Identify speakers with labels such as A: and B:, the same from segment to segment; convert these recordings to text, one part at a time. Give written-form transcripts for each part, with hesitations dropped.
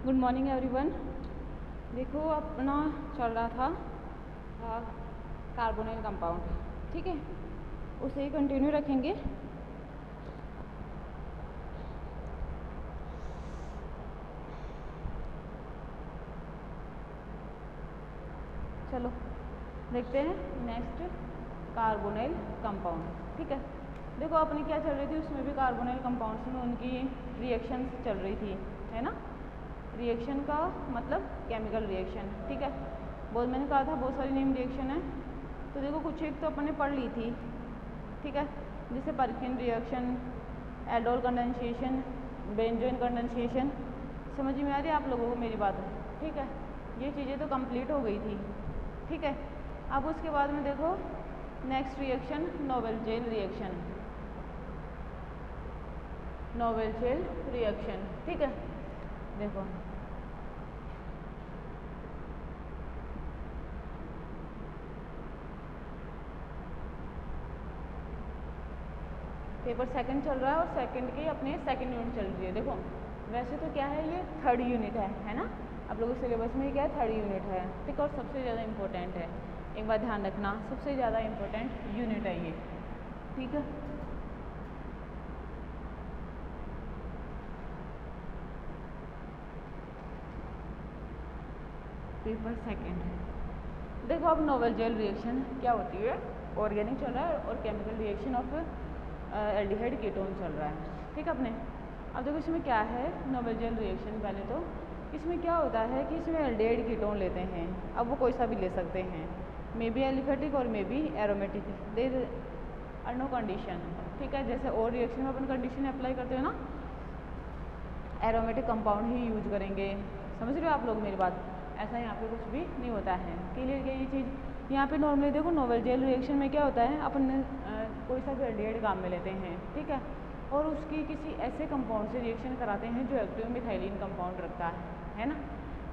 A: Good morning everyone. देखो अपना चल रहा था कार्बोनिल कंपाउंड, ठीक है, उसे ही कंटिन्यू रखेंगे। चलो देखते हैं नेक्स्ट कार्बोनिल कंपाउंड, ठीक है। देखो अपनी क्या चल रही थी, उसमें भी कार्बोनिल कंपाउंड्स में उनकी रिएक्शंस चल रही थी, है ना। रिएक्शन का मतलब केमिकल रिएक्शन, ठीक है। बहुत मैंने कहा था बहुत सारी नेम रिएक्शन है, तो देखो कुछ एक तो अपन ने पढ़ ली थी, ठीक है, जैसे परकिन reaction, aldol condensation, benzoin condensation. समझ में आ रही है आप लोगों को मेरी बात, ठीक है। ये चीज़ें तो कंप्लीट हो गई थी, ठीक है। अब उसके बाद में देखो next reaction Knoevenagel reaction, Knoevenagel reaction, ठीक है। देखो पेपर सेकंड चल रहा है और सेकंड की अपने सेकंड यूनिट चल रही है। देखो वैसे तो क्या है, ये थर्ड यूनिट है ना। आप लोगों के सिलेबस में क्या है, थर्ड यूनिट है, ठीक। और सबसे ज़्यादा इम्पोर्टेंट है, एक बात ध्यान रखना, सबसे ज़्यादा इम्पोर्टेंट यूनिट है ये, ठीक है। पेपर सेकंड है। देखो अब नोवेल जेल रिएक्शन क्या होती है, ऑर्गेनिक चल रहा है और chemical reaction of aldehyde ketone चल रहा है, ठीक है अपने। अब देखो इसमें क्या है नोवेल जेल रिएक्शन, पहले तो इसमें क्या होता है कि इसमें एल्डिहाइड कीटोन लेते हैं। अब वो कोई सा भी ले सकते हैं, मे बी एलिफेटिक और may be aromatic, there are no condition, ठीक है। जैसे और रिएक्शन में अपन कंडीशन अप्लाई करते हैं ना, एरोमेटिक कंपाउंड ही यूज करेंगे। समझ रहे हो आप लोग मेरी बात, ऐसा यहाँ पे कुछ भी नहीं होता है, क्लियर क्या ये चीज़। यहाँ पे नॉर्मली देखो नोवेल जेल रिएक्शन में क्या होता है, अपन कोई सा भी एल्डिहाइड काम में लेते हैं, ठीक है, और उसकी किसी ऐसे कंपाउंड से रिएक्शन कराते हैं जो एक्टिव मिथाइलिन कंपाउंड रखता है ना।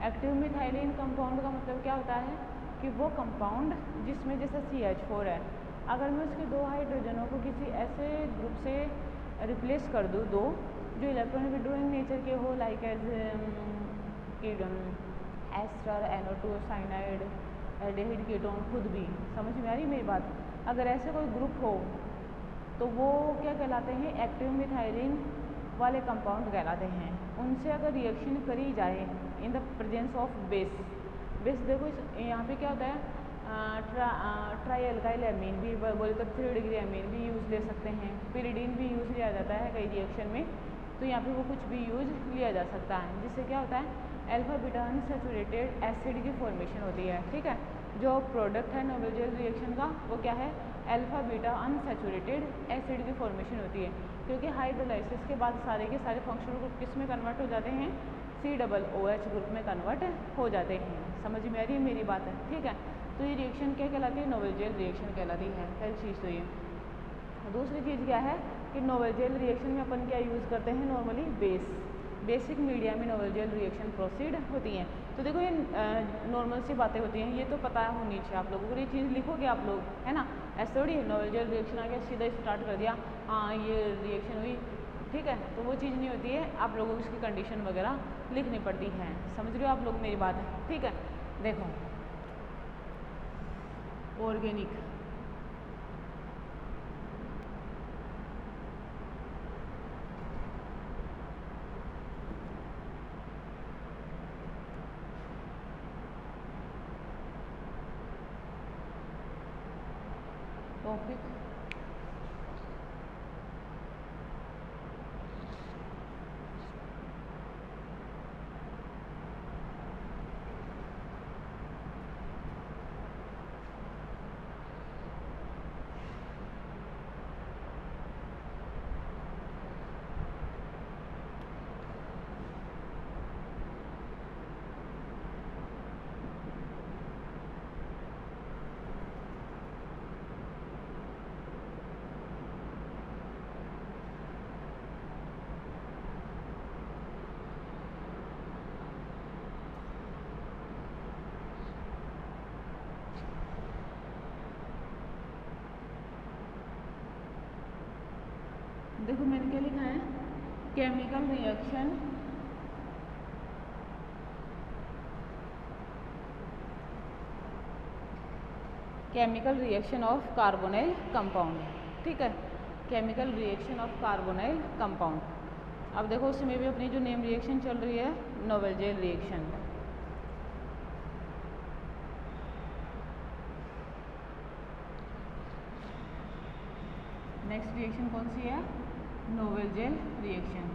A: एक्टिव मिथाइलिन कंपाउंड का मतलब क्या होता है कि वो कंपाउंड जिसमें जैसे CH4 है, अगर मैं उसके दो हाइड्रोजनों को किसी ऐसे ग्रुप से रिप्लेस कर दूँ, दो जो इलेक्ट्रॉन विड्रोइंग नेचर के हो, like as ester, NO2 cyanide, aldehyde ketone, खुद भी, समझ में आ रही मेरी बात। अगर ऐसे कोई ग्रुप हो तो वो क्या कहलाते हैं, एक्टिव मिथाइलिन वाले कंपाउंड कहलाते हैं। उनसे अगर रिएक्शन करी जाए in the presence of base, base देखो यहाँ पे क्या होता है, ट्राई एल्काइल एमीन भी बोले तो 3 डिग्री एमीन भी यूज़ ले सकते हैं, पिरिडीन भी यूज़ लिया जाता है कई रिएक्शन में, तो यहाँ पे वो कुछ भी यूज़ लिया जा सकता है, जिससे क्या होता है अल्फा बीटा अनसैचुरेटेड एसिड की फॉर्मेशन होती है, ठीक है। जो प्रोडक्ट है नोवेल जेल रिएक्शन का वो क्या है, अल्फा बीटा अनसैचुरेटेड एसिड की फॉर्मेशन होती है, क्योंकि हाइड्रोलाइसिस के बाद सारे के सारे फंक्शनल ग्रुप किस में कन्वर्ट हो जाते हैं, COOH ग्रुप में कन्वर्ट हो जाते हैं। समझ में आ रही है मेरी बात है, ठीक है। तो ये रिएक्शन क्या कहलाती है, नोवेल जेल रिएक्शन कहलाती है, पहली चीज़ तो ये। दूसरी चीज़ क्या है कि नोवेल जेल रिएक्शन में अपन क्या यूज़ करते हैं, नॉर्मली बेसिक मीडिया में नोवेल जेल रिएक्शन प्रोसीड होती हैं। तो देखो ये नॉर्मल सी बातें होती हैं, ये तो पता होनी चाहिए आप लोगों को, ये चीज़ लिखोगे आप लोग, है ना। ऐसे थोड़ी नोवेल जेल रिएक्शन आ गया सीधा स्टार्ट कर दिया, हाँ ये रिएक्शन हुई, ठीक है, तो वो चीज़ नहीं होती है, आप लोगों को इसकी कंडीशन वगैरह लिखनी पड़ती है। समझ रहे हो आप लोग मेरी बात, ठीक है। देखो ऑर्गेनिक, टॉपिक देखो मैंने क्या लिखा है, chemical reaction chemical reaction of carbonyl compound, ठीक है, chemical reaction of carbonyl compound. अब देखो उसमें भी अपनी जो नेम रिएक्शन चल रही है नोवेलजेल रिएक्शन। नेक्स्ट रिएक्शन कौन सी है? नोवेलजेल रिएक्शन।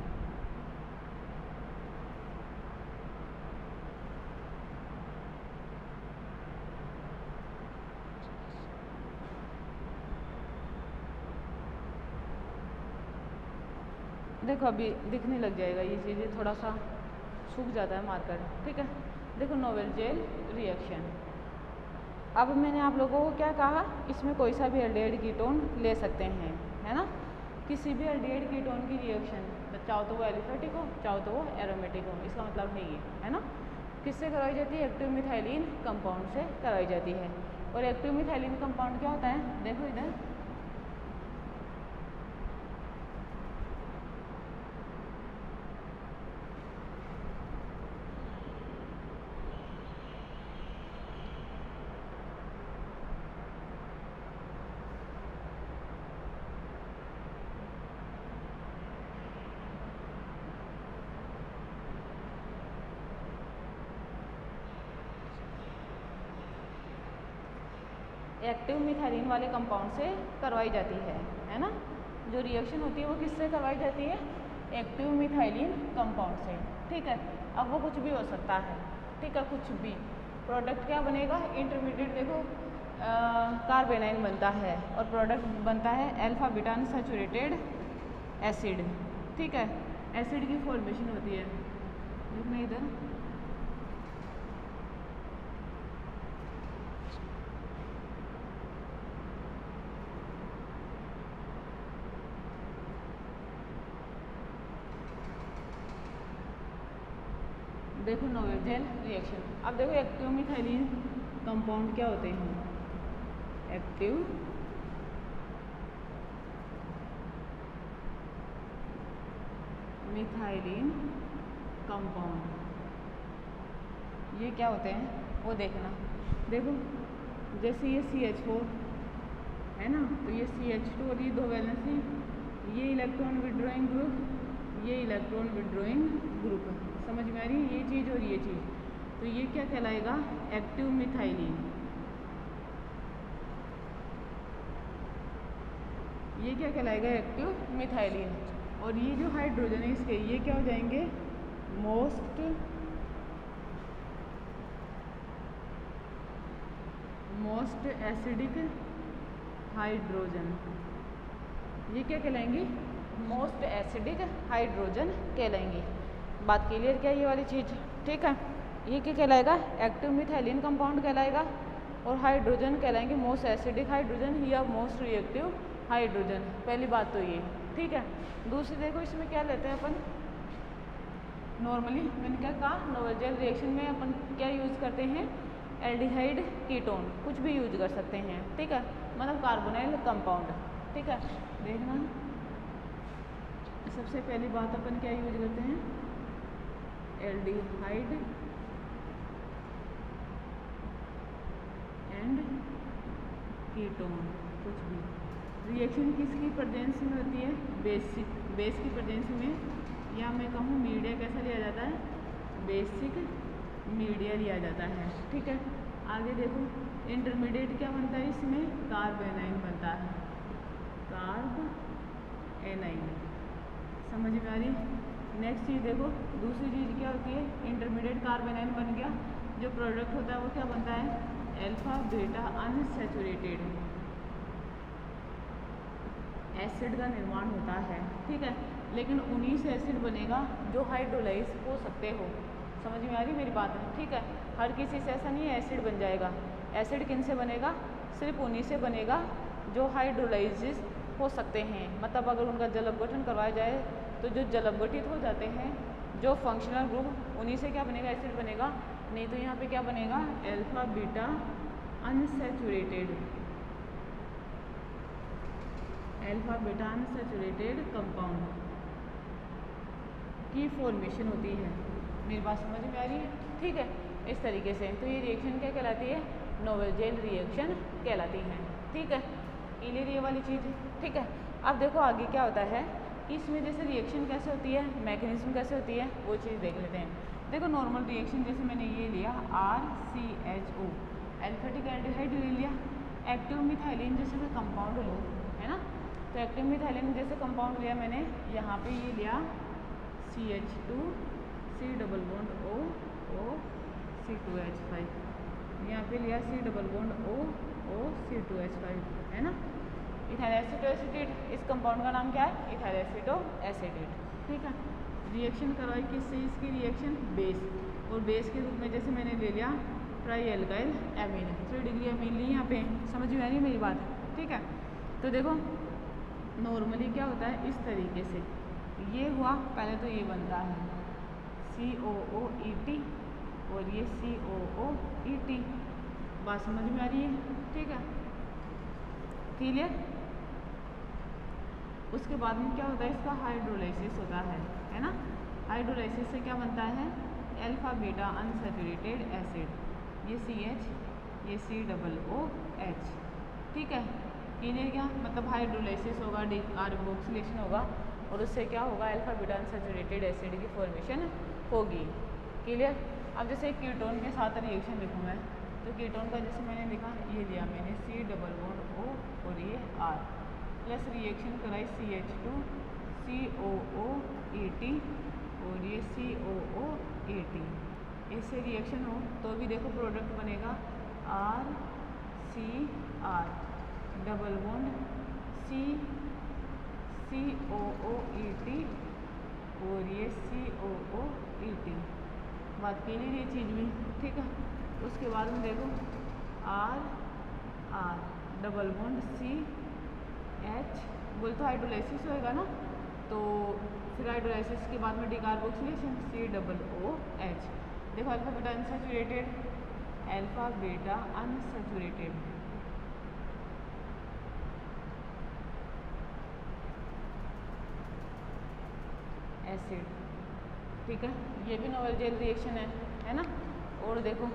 A: देखो अभी दिखने लग जाएगा ये चीज़ें, थोड़ा सा सूख जाता है मार्कर, ठीक है। देखो नोवेलजेल रिएक्शन। अब मैंने आप लोगों को क्या कहा, इसमें कोई सा भी एल्डिहाइड कीटोन ले सकते हैं, है ना, किसी भी एल्डिहाइड कीटोन की रिएक्शन, चाहो तो वो एलिफेटिक हो चाहो तो वो एरोमेटिक हो, इसका मतलब है ये, है ना। किससे करवाई जाती है? एक्टिव मिथाइलिन कंपाउंड से करवाई जाती है। और एक्टिव मिथाइलिन कंपाउंड क्या होता है? देखो इधर, एक्टिव मिथाइलिन वाले कंपाउंड से करवाई जाती है ना। जो रिएक्शन होती है वो किससे करवाई जाती है? एक्टिव मिथाइलिन कंपाउंड से, ठीक है। अब वो कुछ भी हो सकता है, ठीक है, कुछ भी। प्रोडक्ट क्या बनेगा? इंटरमीडिएट, देखो कार्बेनाइन बनता है और प्रोडक्ट बनता है अल्फा बीटा अनसैचुरेटेड एसिड, ठीक है। एसिड की फॉर्मेशन होती है, देखना इधर, देखो नोवेलजेल रिएक्शन। अब देखो एक्टिव मिथाइलिन कंपाउंड क्या होते हैं? एक्टिव मिथाइलिन कंपाउंड ये क्या होते हैं वो देखना। देखो जैसे ये CH4 है ना, तो ये CH2 और ये दो वैलेंसी, ये इलेक्ट्रॉन विड्रॉइंग ग्रुप, ये इलेक्ट्रॉन विड्रॉइंग ग्रुप, समझ में आ रही है ये चीज़ और ये चीज़। तो ये क्या कहलाएगा? Active methylene. ये क्या कहलाएगा? Active methylene. और ये जो हाइड्रोजन है इसके, ये क्या हो जाएंगे? Most acidic hydrogen. ये क्या कहलाएंगी? मोस्ट एसिडिक हाइड्रोजन कहलाएंगी। बात क्लियर क्या ये वाली चीज़? ठीक है। ये क्या कहलाएगा? एक्टिव मिथाइलिन कंपाउंड कहलाएगा। और हाइड्रोजन कहलाएंगे मोस्ट एसिडिक हाइड्रोजन या मोस्ट रिएक्टिव हाइड्रोजन। पहली बात तो ये, ठीक है। दूसरी देखो इसमें क्या लेते हैं अपन, नॉर्मली मैंने क्या कहा, नोवेलजेल रिएक्शन में अपन क्या यूज़ करते हैं? एल्डिहाइड कीटोन, कुछ भी यूज कर सकते हैं, ठीक है, मतलब कार्बोनाइल कंपाउंड, ठीक है। देखना सबसे पहली बात अपन क्या यूज करते हैं? एल्डिहाइड एंड कीटोन, कुछ भी। रिएक्शन किसकी प्रेजेंस में होती है? बेस की प्रेजेंस में, या मैं कहूँ मीडिया कैसा लिया जाता है? बेसिक मीडिया लिया जाता है, ठीक है। आगे देखो इंटरमीडिएट क्या बनता है इसमें? कार्बेनाइन बनता है, कार्बेनाइन, समझ में आ रही? नेक्स्ट चीज़ देखो, दूसरी चीज़ क्या होती है? इंटरमीडिएट कार्बेनाइन बन गया, जो प्रोडक्ट होता है वो क्या बनता है? अल्फा बीटा अनसैचुरेटेड एसिड का निर्माण होता है, ठीक है। लेकिन उन्हीं से एसिड बनेगा जो हाइड्रोलाइज हो सकते हो, समझ में आ रही मेरी बात है? ठीक है। हर किसी से ऐसा नहीं है एसिड बन जाएगा। एसिड किन से बनेगा? सिर्फ उन्हीं से बनेगा जो हाइड्रोलाइजिस हो सकते हैं। मतलब अगर उनका जल अपघटन करवाया जाए तो जो जल अपघटित हो जाते हैं, जो फंक्शनल ग्रुप, उन्हीं से क्या बनेगा? एसिड बनेगा। नहीं तो यहाँ पे क्या बनेगा? Alpha beta unsaturated, alpha beta unsaturated compound की फॉर्मेशन होती है। मेरी बात समझ में आ रही है? ठीक है। इस तरीके से तो ये रिएक्शन क्या कहलाती है? नोवेल जेल रिएक्शन कहलाती हैं। ठीक है, क्लियर ये वाली चीज़। ठीक है, अब देखो आगे क्या होता है कि इसमें जैसे रिएक्शन कैसे होती है, मैकेनिज्म कैसे होती है, वो चीज़ देख लेते हैं। देखो नॉर्मल रिएक्शन जैसे मैंने ये लिया RCHO, एल्फेटिक एल्डिहाइड ले लिया। एक्टिव मिथाइलिन जैसे मैं कंपाउंड लूँ, है ना, तो एक्टिव मिथाइलिन जैसे कंपाउंड लिया मैंने, यहाँ पे ये लिया CH2 C double bond O C2H5, यहाँ पे लिया C double bond O C2H5, है ना। इथाइल एसिटोएसिटेट, इस कंपाउंड का नाम क्या है, इथाइल एसिटोएसिटेट। ठीक है, रिएक्शन करवाई किससे, इसकी रिएक्शन बेस, और बेस के रूप में जैसे मैंने ले लिया tri alkyl amine, 3 degree amine ली यहाँ पे, समझ में आ रही है मेरी बात। ठीक है, तो देखो नॉर्मली क्या होता है, इस तरीके से ये हुआ, पहले तो ये बन रहा है COOET और ये COOET, बात समझ में आ रही है। ठीक है, क्लियर। उसके बाद में क्या होता है, इसका हाइड्रोलाइसिस होता है ना। हाइड्रोलाइसिस से क्या बनता है, अल्फा बीटा अनसैचुरेटेड एसिड, ये CH, ये COOH। ठीक है, क्लियर। क्या मतलब हाइड्रोलाइसिस होगा, डिकार्बोक्सिलेशन होगा, और उससे क्या होगा, अल्फा बीटा अनसैचुरेटेड एसिड की फॉर्मेशन होगी। क्लियर। अब जैसे कीटोन के साथ रिएक्शन लिखूँ मैं, तो कीटोन का जैसे मैंने लिखा, ये लिया मैंने C डबल बॉन्ड O और ये R, प्लस रिएक्शन कराई CH2 COOET और ये COOAT, इससे रिएक्शन हो तो भी देखो प्रोडक्ट बनेगा RCR डबल बॉन्ड COOET और ये COOET, बात के लिए ये चीज़ भी। ठीक है, उसके बाद में देखो R डबल बॉन्ड CH, बोल तो हाइड्रोलाइसिस होएगा ना, तो फिर हाइड्रोलाइसिस के बाद में डिकार्बोक्सिलेशन COOH। देखो alpha beta unsaturated, alpha beta unsaturated, acid. ठीक है, ये भी नोवेल जेल रिएक्शन है ना। और देखो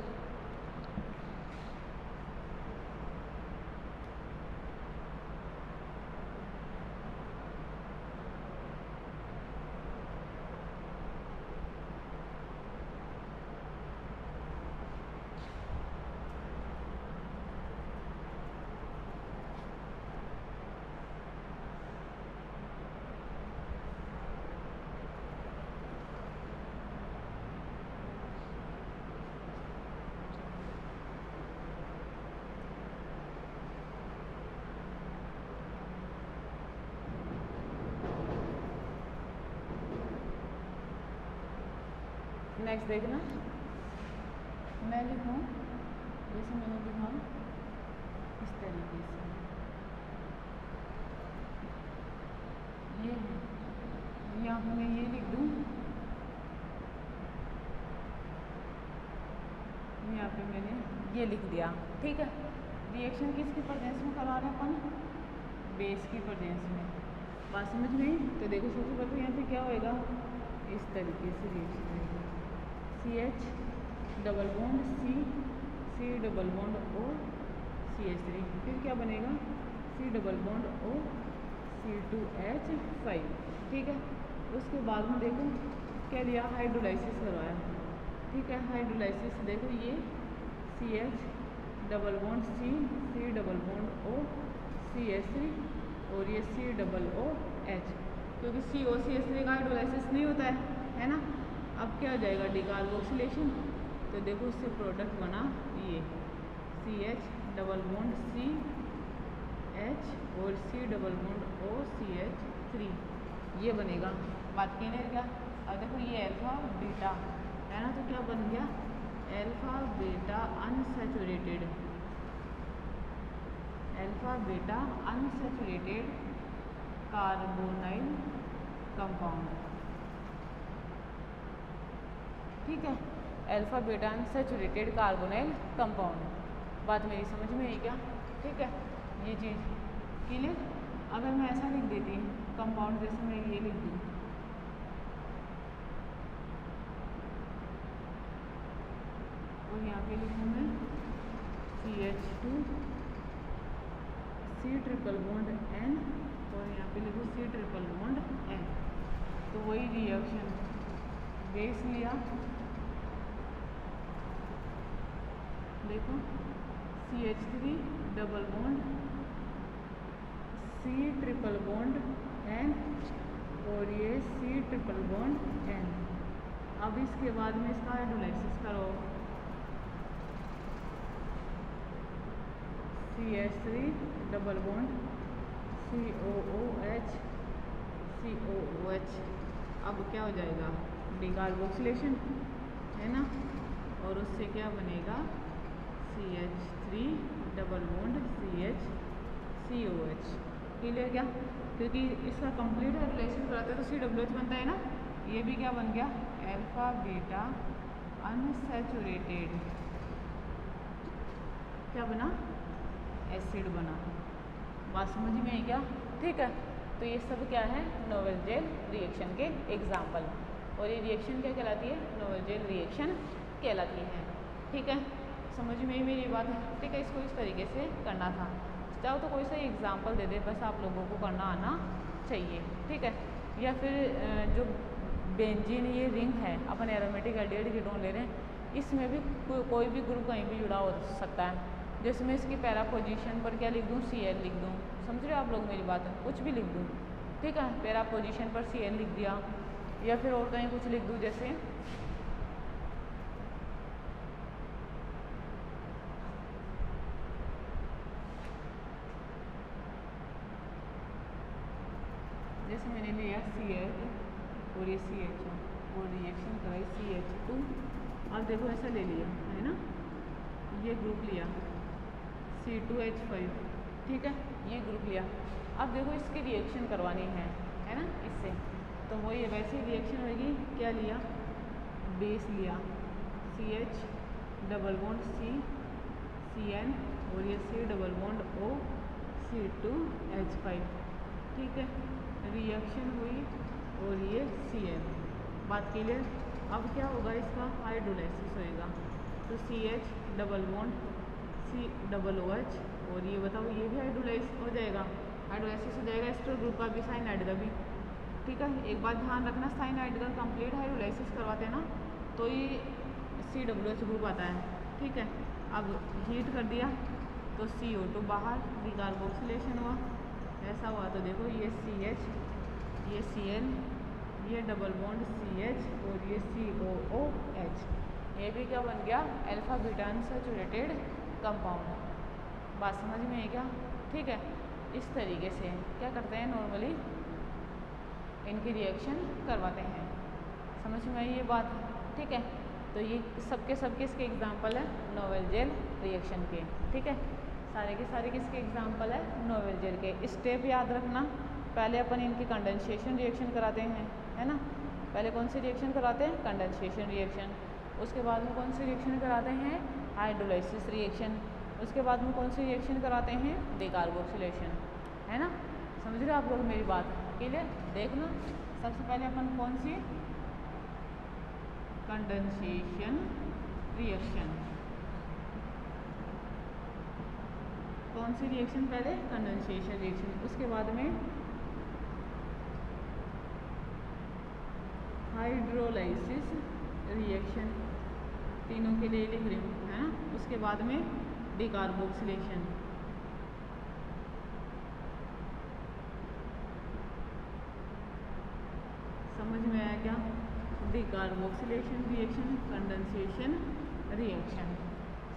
A: नेक्स्ट देखना, मैं लिखूँ जैसे मैंने लिखा इस तरीके से, ये यहाँ पे मैं ये लिख दूँ, यहाँ पे मैंने ये लिख दिया। ठीक है, रिएक्शन किसकी प्रेजेंस में करा रहे हैं अपन, बेस की प्रेजेंस में, बात समझ में आई। तो देखो सबसे पहले यहाँ पे क्या होएगा, इस तरीके से रिएक्शन होगी, CH double bond C double bond O CH3, फिर क्या बनेगा C double bond O C2H5। ठीक है, उसके बाद में देखो क्या दिया, हाइड्रोलाइसिस करवाया। ठीक है, हाइड्रोलाइसिस देखो ये CH double bond C double bond O CH3 और ये C डबल OH, क्योंकि COCH3 का हाइड्रोलाइसिस नहीं होता है ना। अब क्या हो जाएगा, डिकार्बोक्सिलेशन, तो देखो उससे प्रोडक्ट बना ये CH डबल बॉन्ड CH और C double bond O CH3, ये बनेगा। बात की नहीं क्या, अब देखो ये अल्फा बीटा है ना, तो क्या बन गया, alpha beta unsaturated, alpha beta unsaturated carbonyl compound. ठीक है, alpha beta unsaturated carbonyl compound, बात मेरी समझ में आई क्या। ठीक है, ये चीज़ क्लियर। अगर मैं ऐसा लिख देती कंपाउंड, जैसे मैं ये लिख दूँ, और यहाँ पे लिखूँ मैं CH2 C triple bond N और यहाँ पे लिखो C ट्रिपल बॉन्ड N। तो वही रिएक्शन बेस लिया, देखो CH3 double bond C triple bond N और ये C ट्रिपल बॉन्ड N। अब इसके बाद में इसका हाइड्रोलाइसिस करो, CH3 double bond COOH COOH। अब क्या हो जाएगा, डिकार्बोक्सिलेशन है ना, और उससे क्या बनेगा CH3 double bond CH COH। Clear क्या, क्योंकि इसका कंप्लीट हाइड्रोलाइसिस कराते हैं तो COOH बनता है ना, ये भी क्या बन गया अल्फा बीटा अनसैचुरेटेड, क्या बना एसिड बना। बात समझ में आई क्या, ठीक है। तो ये सब क्या है नोवेल जेल रिएक्शन के एग्जाम्पल, और ये रिएक्शन क्या कहलाती है, नोवेल जेल रिएक्शन कहलाती है, ठीक है। समझ में आई मेरी बात, ठीक है। इसको इस तरीके से करना था, चाहो तो कोई सा एग्जाम्पल दे दे, बस आप लोगों को करना आना चाहिए, ठीक है। या फिर जो बेंजीन ये रिंग है, अपन एरोमेटिक एल्डिहाइड कीटोन ले रहे हैं, इसमें भी कोई भी ग्रुप कहीं भी जुड़ा हो सकता है, जिसमें इसकी पैरा पोजीशन पर क्या लिख दूँ Cl लिख दूँ, समझ रहे हो आप लोग मेरी बात, कुछ भी लिख दूँ, ठीक है। पैरा पोजीशन पर Cl लिख दिया, या फिर और कहीं कुछ लिख दूँ, जैसे मैंने लिया CH और ये CH और रिएक्शन कराई CH2। अब देखो ऐसा ले लिया है ना, ये ग्रुप लिया C2H5, ठीक है, ये ग्रुप लिया। अब देखो इसकी रिएक्शन करवानी है ना इससे, तो वो ये वैसे ही रिएक्शन होगी, क्या लिया बेस लिया CH double bond C CN और ये C double bond O C2H5, ठीक है। रिएक्शन हुई और ये Cl, बात क्लियर। अब क्या होगा, इसका हाइड्रोलाइसिस होएगा, तो CH double bond C double OH और ये बताओ ये भी हाइड्रोलाइज हो जाएगा, हाइड्रोलाइसिस हो जाएगा एस्टर ग्रुप का भी, साइनाइड का भी, ठीक है। एक बात ध्यान रखना, साइनाइड का कंप्लीट हाइड्रोलाइसिस करवाते हैं ना तो ये COOH ग्रुप आता है, ठीक है। अब हीट कर दिया तो CO2 बाहर, डिकार्बोक्सिलेशन हुआ, ऐसा हुआ तो देखो ये CH ये Cl ये डबल बॉन्ड CH और ये COOH, ये भी क्या बन गया अल्फा बीटा अनसैचुरेटेड कंपाउंड। बात समझ में है क्या, ठीक है। इस तरीके से क्या करते हैं, नॉर्मली इनकी रिएक्शन करवाते हैं, समझ में आई ये बात, ठीक है। तो ये सबके इसके एग्जाम्पल है नोवेल जेल रिएक्शन के, ठीक है। सारे के सारे किसके एग्जाम्पल है, नोवेल जेल के। स्टेप याद रखना, पहले अपन इनकी कंडेंसेशन रिएक्शन कराते हैं, है ना। पहले कौन सी रिएक्शन कराते हैं, कंडेंसेशन रिएक्शन। उसके बाद में कौन सी रिएक्शन कराते हैं, हाइड्रोलाइसिस रिएक्शन। उसके बाद में कौन सी रिएक्शन कराते हैं, डिकार्बोक्सिलेशन, है ना। समझ रहे हो आप लोग मेरी बात, क्लियर। देखना सबसे पहले अपन कौन सी, कंडेंसेशन रिएक्शन, कौन सी रिएक्शन पहले, कंडेंसेशन रिएक्शन। उसके बाद में हाइड्रोलाइसिस रिएक्शन, तीनों के लिए लिख रही हूँ, है ना। उसके बाद में डिकार्बोक्सिलेशन, समझ में आया क्या, डिकार्बोक्सिलेशन रिएक्शन, कंडेंसेशन रिएक्शन,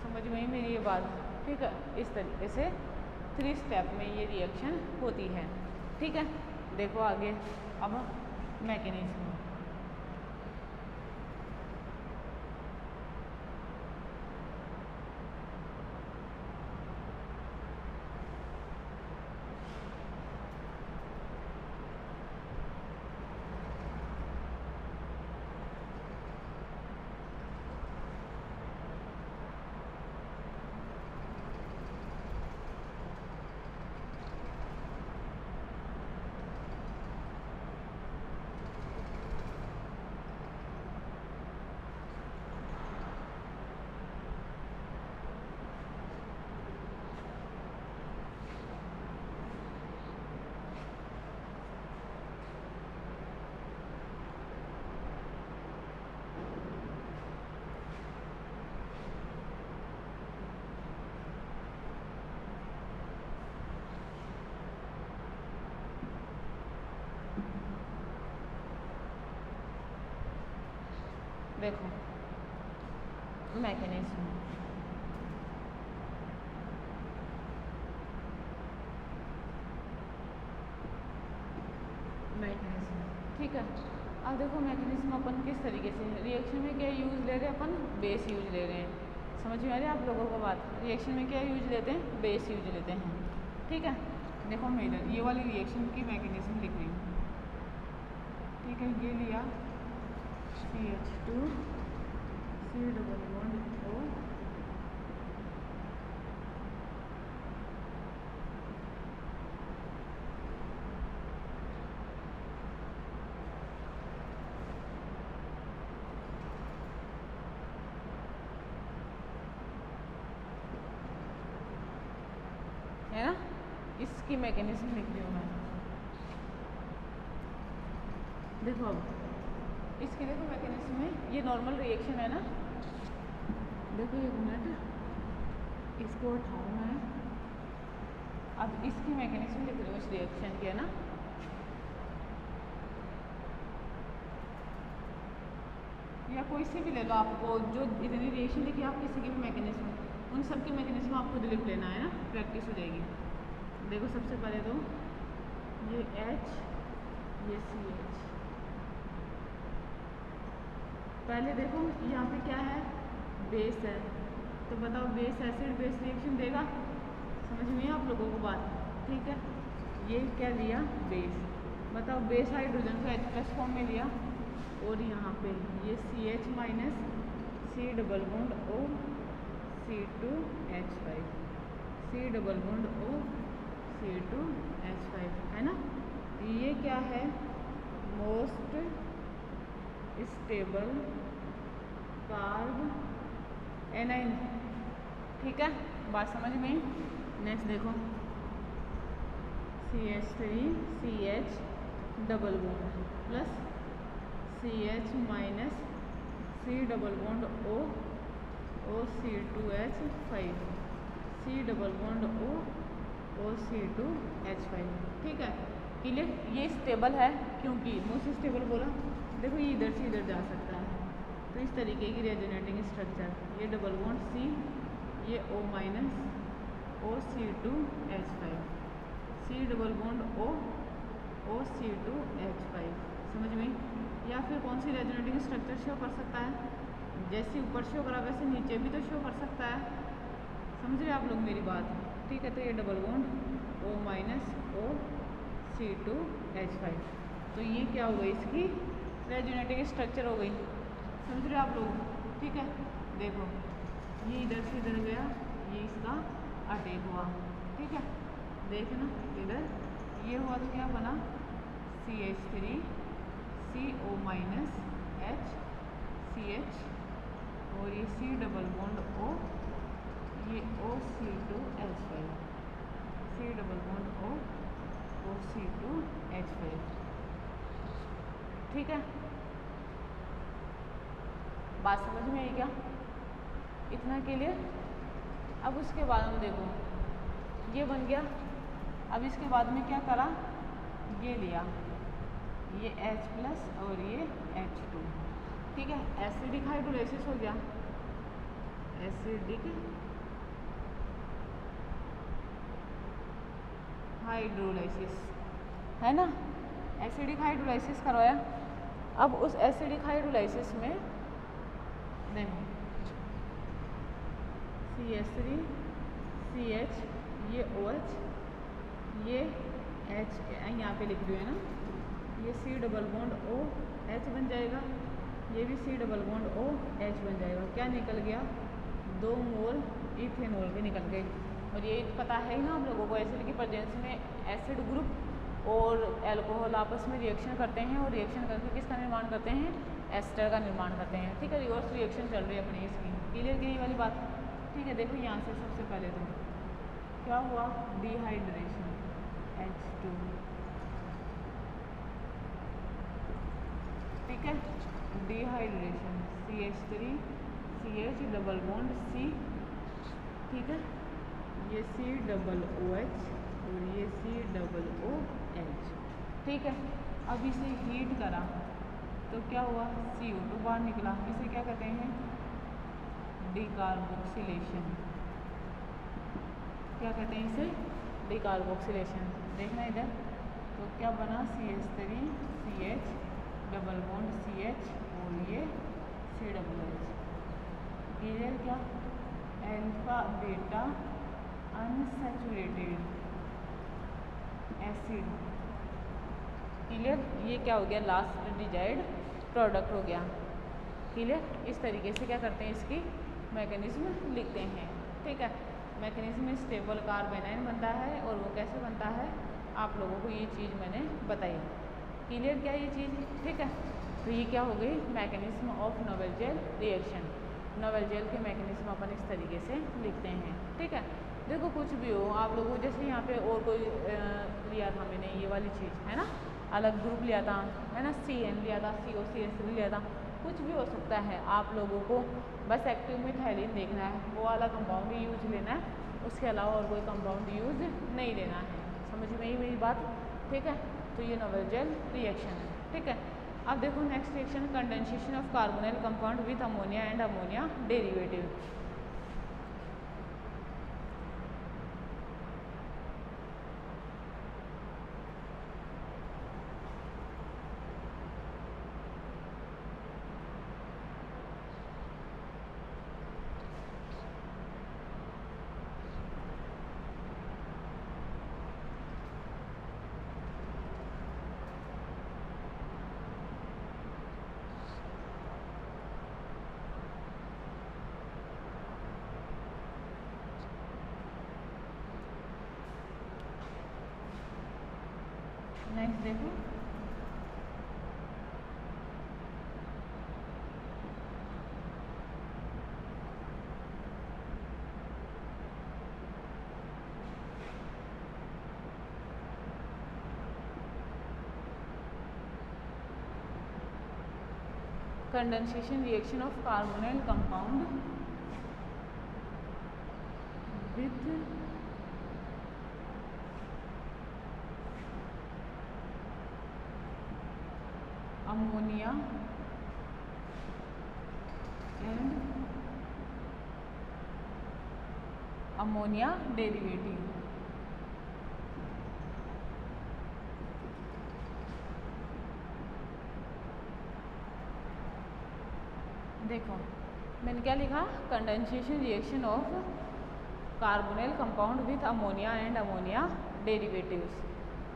A: समझ में आई मेरी ये बात, ठीक है। इस तरीके से 3 स्टेप में ये रिएक्शन होती है, ठीक है। देखो आगे अब मैकेनिज्म, देखो मैकेनिज्म, ठीक है। अब देखो मैकेनिज्म अपन किस तरीके से रिएक्शन में क्या यूज़ ले रहे हैं, अपन बेस यूज ले रहे हैं। समझ में आ रही है आप लोगों को बात? रिएक्शन में क्या यूज लेते हैं, बेस यूज लेते हैं, ठीक है। देखो मैं इधर ये वाली रिएक्शन की मैकेनिज्म लिख रही हूँ, ठीक है। ये लिया CH2 C double bond O, है ना। इसकी मैकेनिज्म लिख रही हूँ मैं। देखो अब इसकी देखो मैकेनिज्म में ये नॉर्मल रिएक्शन है ना। देखो 1 मिनट, इसको उठाऊँ मैं। अब इसकी मैकेनिज्म लिख रही हूँ इस रिएक्शन की, है ना। या कोई सी भी ले लो, आपको जो इतनी रिएक्शन लिखी आप किसी की भी मैकेनिज्म, उन सब की मैकेनिज्म आपको लिख लेना है ना, प्रैक्टिस हो जाएगी। देखो सबसे पहले तो ये H, ये CH। पहले देखो यहाँ पे क्या है, बेस है, तो बताओ बेस एसिड बेस रिएक्शन देगा। समझ में आप लोगों को बात, ठीक है। ये क्या लिया, बेस। बताओ बेस हाइड्रोजन को H+ फॉर्म में लिया, और यहाँ पे ये CH minus C double bond O C2H5, C double bond O C2H5, है ना। ये क्या है, मोस्ट स्टेबल कार्ब एनाइन, ठीक है। बात समझ में। नेक्स्ट देखो CH3CH double bond plus CH minus C double bond O C2H5, C double bond O C2H5, ठीक है। क्लियर। ये स्टेबल है क्योंकि मोस्ट स्टेबल बोला, देखो ये इधर से इधर जा सकता है, तो इस तरीके की रेजोनेटिंग स्ट्रक्चर। ये डबल बॉन्ड C, ये O minus O C2H5, C double bond O C2H5, समझ में। या फिर कौन सी रेजोनेटिंग स्ट्रक्चर शो कर सकता है, जैसे ऊपर शो करा वैसे नीचे भी तो शो कर सकता है। समझ रहे आप लोग मेरी बात, ठीक है। तो ये double bond O minus O C2H5, तो ये क्या हो गई, इसकी रेजोनेटिंग स्ट्रक्चर हो गई। समझ रहे आप लोग, ठीक है। देखो ये इधर से इधर गया, ये इसका अटैक हुआ, ठीक है। देखना इधर ये हुआ तो क्या बना, CH3 CO minus H CH, और ये C डबल बॉन्ड O, ये O C2H5, C double bond O C2H5, ठीक है। बात समझ में आई क्या, इतना के लिए। अब उसके बाद हम देखो ये बन गया। अब इसके बाद में क्या करा, ये लिया, ये H+ और ये H2, ठीक है। एसिडिक हाइड्रोलाइसिस हो गया, एसिडिक हाइड्रोलाइसिस, है ना। एसिडिक हाइड्रोलाइसिस करवाया। अब उस एसिडिक हाइड्रोलाइसिस में देखो CH3 CH, ये OH, ये H यहाँ पे लिख रही है ना, ये C double bond O H बन जाएगा, ये भी C double bond O H बन जाएगा। क्या निकल गया, 2 मोल इथेनॉल के निकल गए। और ये पता है ही ना आप लोगों को, एसिड की प्रेजेंस में एसिड ग्रुप और अल्कोहल आपस में रिएक्शन करते हैं, और रिएक्शन करके किसका निर्माण करते हैं, एस्टर का निर्माण करते हैं, ठीक है। रिवर्स रिएक्शन चल रही है अपनी इसकी, क्लियर की वाली बात, ठीक है। देखो यहाँ से सबसे पहले तो क्या हुआ, डिहाइड्रेशन H2, ठीक है। Dehydration CH3 CH double bond C, ठीक है। ये C डबल OH और ये C डबल OH, ठीक है। अब इसे हीट करा तो क्या हुआ, CO2 बाहर निकला। इसे क्या कहते हैं, डिकार्बोक्सिलेशन। क्या कहते हैं इसे, डिकार्बोक्सिलेशन। देखना इधर, तो क्या बना, CH3 CH double bond CH और ये CH। क्लियर, क्या alpha beta unsaturated acid. Clear, ये क्या हो गया, लास्ट डिजाइड प्रोडक्ट हो गया। क्लियर, इस तरीके से क्या करते हैं, इसकी मैकेनिज्म लिखते हैं। ठीक है, मैकेनिज्म स्टेबल कार्बेनाइन बनता है और वो कैसे बनता है, आप लोगों को ये चीज़ मैंने बताई। क्लियर, क्या ये चीज़, ठीक है। तो ये क्या हो गई, mechanism of Knoevenagel reaction. Knoevenagel के मैकेनिज्म अपन इस तरीके से लिखते हैं। ठीक है, देखो कुछ भी हो आप लोगों, जैसे यहाँ पे और कोई लिया था मैंने ये वाली चीज़, है ना, अलग ग्रुप लिया था, है ना, CN लिया था, COCH3 लिया था, कुछ भी हो सकता है। आप लोगों को बस एक्टिव मिथाइलिन देखना है, वो वाला कंपाउंड यूज लेना है, उसके अलावा और कोई कंपाउंड यूज नहीं लेना है। समझ में आई मेरी बात, ठीक है। तो ये नोवेल जेल रिएक्शन है, ठीक है। अब देखो next reaction, condensation of carbonyl compound with ammonia and ammonia derivative. Next देखो, condensation reaction of carbonyl compound with ammonia and ammonia derivative. देखो मैंने क्या लिखा, condensation reaction of carbonyl compound with ammonia and ammonia derivatives.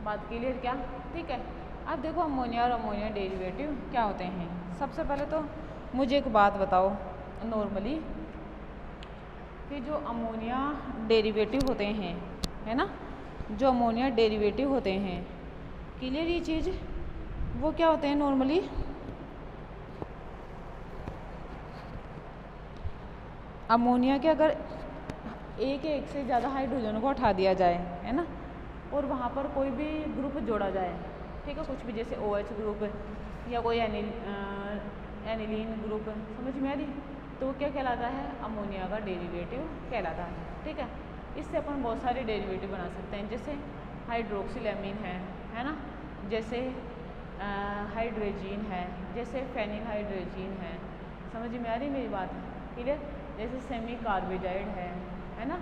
A: बात clear क्या, ठीक है। अब देखो अमोनिया और अमोनिया डेरिवेटिव क्या होते हैं। सबसे पहले तो मुझे एक बात बताओ, नॉर्मली कि जो अमोनिया डेरिवेटिव होते हैं, है ना, जो अमोनिया डेरिवेटिव होते हैं, क्लियर ये चीज़, वो क्या होते हैं नॉर्मली, अमोनिया के अगर एक से ज़्यादा हाइड्रोजन को हटा दिया जाए, है ना, और वहाँ पर कोई भी ग्रुप जोड़ा जाए, ठीक है, कुछ भी जैसे OH ग्रुप या कोई एनिलीन ग्रुप, समझ में आ रही, तो वो क्या कहलाता है, अमोनिया का डेरिवेटिव कहलाता है। ठीक है, इससे अपन बहुत सारे डेरिवेटिव बना सकते हैं, जैसे हाइड्रोक्सिलेमीन है ना, जैसे हाइड्रोजीन है, जैसे फेनिल हाइड्रोजीन है। समझ में आ रही मेरी बात, क्लियर, जैसे सेमी कार्बोजाइड है ना,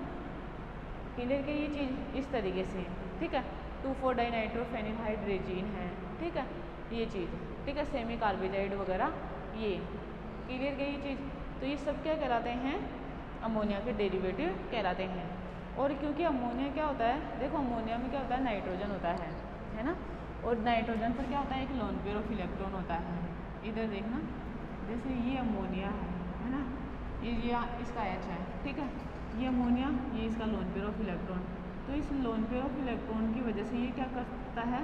A: क्लियर कि ये चीज़ इस तरीके से, ठीक है। 2,4-डाइनाइट्रोफेनिल हाइड्रोजीन है, ठीक है, ये चीज़, ठीक है, सेमी कार्बोजाइड वगैरह, ये क्लियर कि ये चीज़, तो ये सब क्या कहलाते हैं, अमोनिया के डेरिवेटिव कहलाते हैं। और क्योंकि अमोनिया क्या होता है, देखो अमोनिया में क्या होता है, नाइट्रोजन होता है ना, और नाइट्रोजन पर क्या होता है, एक लोन पेयर ऑफ इलेक्ट्रॉन होता है। इधर देखना, जैसे ये अमोनिया है ना, ये इसका H है, ठीक है, ये अमोनिया, ये इसका लोन पेयर ऑफ इलेक्ट्रॉन। तो इस लोन पेयर ऑफ इलेक्ट्रॉन की वजह से ये क्या करता है,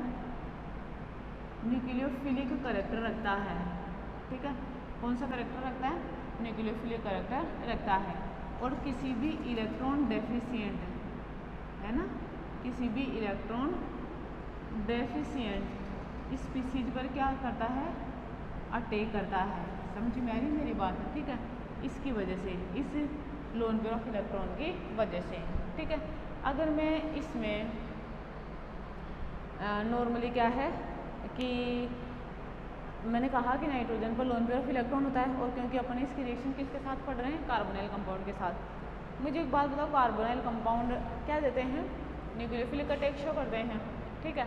A: न्यूक्लियोफिलिक करेक्टर रखता है, ठीक है। कौन सा करेक्टर रखता है, न्यूक्लियोफिलिक करेक्टर रखता है। और किसी भी इलेक्ट्रॉन डेफिशिएंट, है ना, किसी भी इलेक्ट्रॉन डेफिशिएंट स्पीसीज पर क्या करता है, अटैक करता है। समझ में आ रही मेरी बात, ठीक है, इसकी वजह से, इस लोन पेयर ऑफ इलेक्ट्रॉन की वजह से, ठीक है। अगर मैं इसमें नॉर्मली क्या है कि मैंने कहा कि नाइट्रोजन पर लोन पेयर ऑफ इलेक्ट्रॉन होता है, और क्योंकि अपन इसकी रिएक्शन किसके साथ पढ़ रहे हैं, कार्बोनाइल कंपाउंड के साथ। मुझे एक बात बताओ, कार्बोनाइल कंपाउंड क्या देते हैं, न्यूक्लियोफिलिक अटैक शो करते हैं, ठीक है।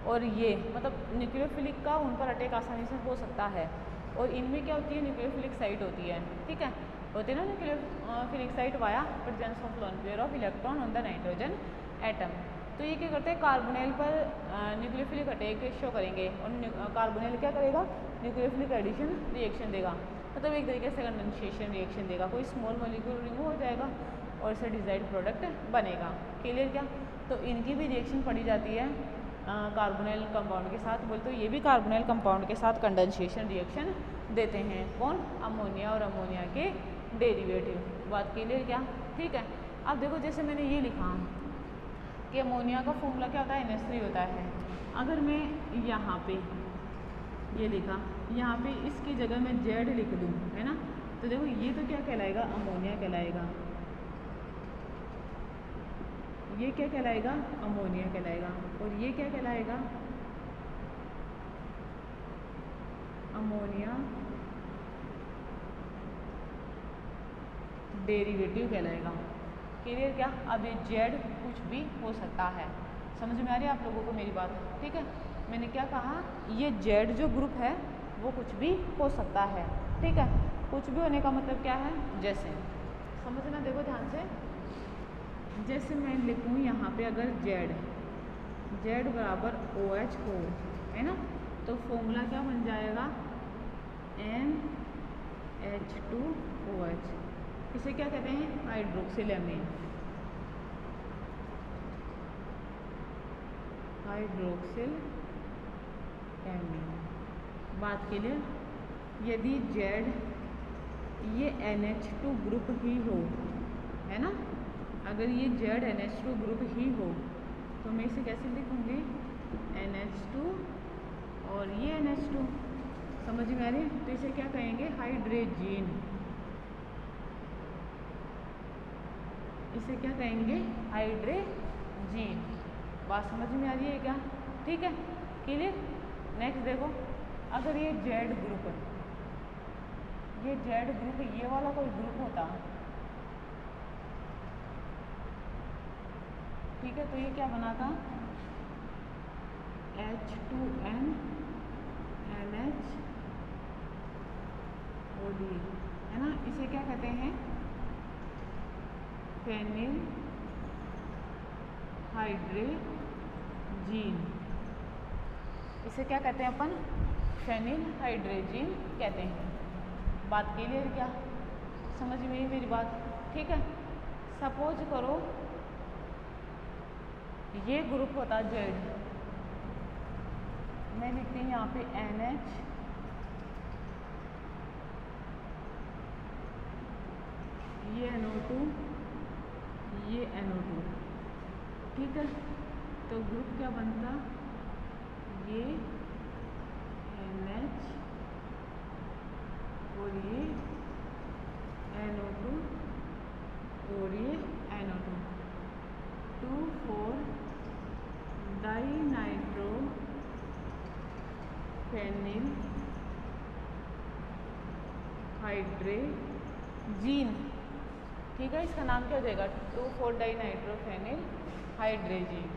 A: और ये मतलब न्यूक्लियोफिलिक का उन पर अटैक आसानी से हो सकता है, और इनमें क्या होती है, न्यूक्लियोफिलिक साइट होती है, ठीक है, होती है ना nucleophilic site via presence of lone pair of electron on the nitrogen atom. तो ये क्या करते हैं, कार्बोनाइल पर न्यूक्लियोफिलिक अटैक शो करेंगे, और कार्बोनाइल क्या करेगा, न्यूक्लियोफिलिक एडिशन रिएक्शन देगा, मतलब एक तरीके से कंडेंसेशन रिएक्शन देगा, कोई स्मॉल मॉलिक्यूल रिमूव हो जाएगा और इससे डिजायर्ड प्रोडक्ट बनेगा। क्लियर क्या, तो इनकी भी रिएक्शन पड़ी जाती है कार्बोनाइल कंपाउंड के साथ। बोल तो ये भी कार्बोनाइल कंपाउंड के साथ कंडेंसेशन रिएक्शन देते हैं, कौन, अमोनिया और अमोनिया के डेरिवेटिव। बात क्लियर क्या, ठीक है। अब देखो जैसे मैंने ये लिखा कि अमोनिया का फॉर्मूला क्या होता है, NH3 होता है। अगर मैं यहाँ पे ये लिखा, यहाँ पे इसकी जगह मैं Z लिख दूँ, है ना, तो देखो ये तो क्या कहलाएगा, अमोनिया कहलाएगा, ये क्या कहलाएगा, अमोनिया कहलाएगा, और ये क्या कहलाएगा, अमोनिया डेरिवेटिव कहलाएगा। क्लियर क्या, अब ये Z कुछ भी हो सकता है, समझ में आ रही है आप लोगों को मेरी बात, ठीक है। मैंने क्या कहा, ये Z जो ग्रुप है वो कुछ भी हो सकता है, ठीक है। कुछ भी होने का मतलब क्या है, जैसे समझना, देखो ध्यान से, जैसे मैं लिखूँ यहाँ पे अगर Z बराबर OH हो, है ना, तो फॉर्मूला क्या बन जाएगा, NH2OH। इसे क्या कहते हैं, हाइड्रोक्सिल एमीन, हाइड्रोक्सिल एमीन। बात के लिए यदि Z ये NH2 ग्रुप ही हो, है ना, अगर ये Z NH2 ग्रुप ही हो तो मैं इसे कैसे लिखूँगी, NH2 और ये NH2, समझ में आ रही है। तो इसे क्या कहेंगे, हाइड्रेजीन, इसे क्या कहेंगे, हाइड्रेजीन। बात समझ में आ रही है क्या, ठीक है, क्लियर। नेक्स्ट देखो, अगर ये Z ग्रुप, ये Z ग्रुप ये वाला कोई ग्रुप होता, ठीक है, तो ये क्या बना था, H2N NH OD, है ना, इसे क्या कहते हैं, फेनिल हाइड्रेजीन, इसे क्या कहते हैं अपन, फेनिल हाइड्रेजीन कहते हैं। बात क्लियर क्या, समझ में आई मेरी बात, ठीक है। सपोज करो ये ग्रुप होता Z, मैं लिखती हूँ यहाँ पे NH, ये NO2, ये NO2, ठीक है। तो ग्रुप क्या बनता, ये NH और ये NO2 और ये NO2, 2,4 डाइनाइट्रो फेनिल हाइड्रेजीन, ठीक है। इसका नाम क्या हो जाएगा, 2,4 डाइनाइट्रो फेनिल हाइड्रेजीन।